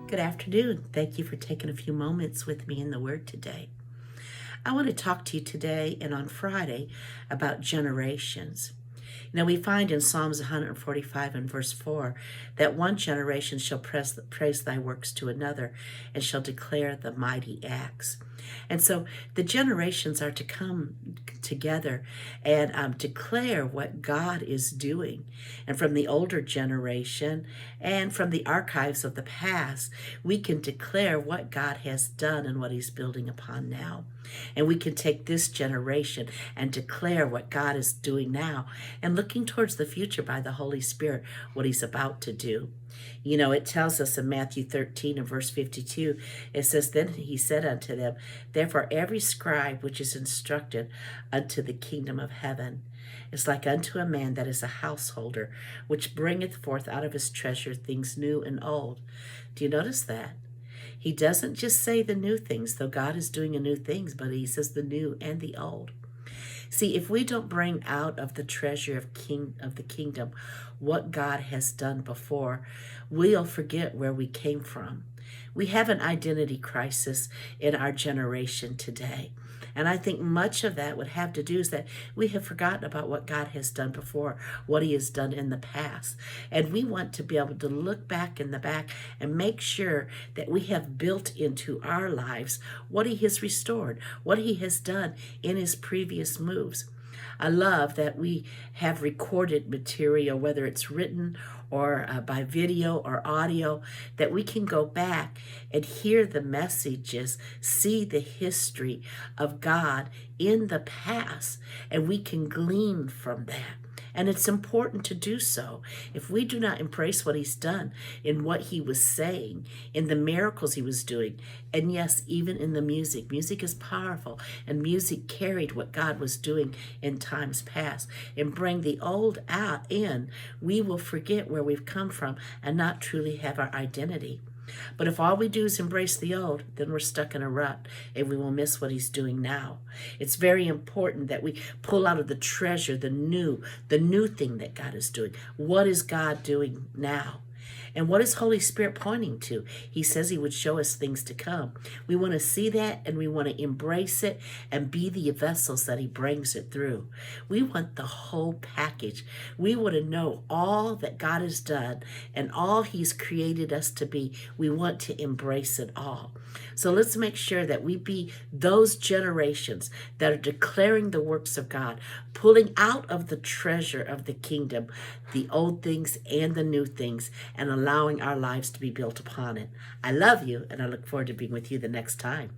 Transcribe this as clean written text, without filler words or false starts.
Good afternoon. Thank you for taking a few moments with me in the Word today. I want to talk to you today and on Friday about generations. We find in Psalms 145 and verse 4 that one generation shall praise thy works to another and shall declare the mighty acts. And so the generations are to come together and declare what God is doing. And from the older generation and from the archives of the past, we can declare what God has done and what he's building upon now. And we can take this generation and declare what God is doing now and looking towards the future by the Holy Spirit, what he's about to do. It tells us in Matthew 13 and verse 52, it says, Then he said unto them, Therefore every scribe which is instructed unto the kingdom of heaven is like unto a man that is a householder, which bringeth forth out of his treasure things new and old. Do you notice that? He doesn't just say the new things, though God is doing a new things, but he says the new and the old. See, if we don't bring out of the treasure of the kingdom what God has done before, we'll forget where we came from. We have an identity crisis in our generation today. And I think much of that would have to do is that we have forgotten about what God has done before, what he has done in the past. And we want to be able to look back in the back and make sure that we have built into our lives what he has restored, what he has done in his previous moves. I love that we have recorded material, whether it's written or by video or audio, that we can go back and hear the messages, see the history of God in the past, and we can glean from that. And it's important to do so. If we do not embrace what he's done in what he was saying, in the miracles he was doing, and yes, even in the music. Music is powerful, and music carried what God was doing in times past. And bring the old out in, we will forget where we've come from and not truly have our identity. But if all we do is embrace the old, then we're stuck in a rut and we will miss what he's doing now. It's very important that we pull out of the treasure the new thing that God is doing. What is God doing now? And what is Holy Spirit pointing to? He says he would show us things to come. We want to see that and we want to embrace it and be the vessels that he brings it through. We want the whole package. We want to know all that God has done and all he's created us to be. We want to embrace it all. So let's make sure that we be those generations that are declaring the works of God, pulling out of the treasure of the kingdom, the old things and the new things, and allowing our lives to be built upon it. I love you, and I look forward to being with you the next time.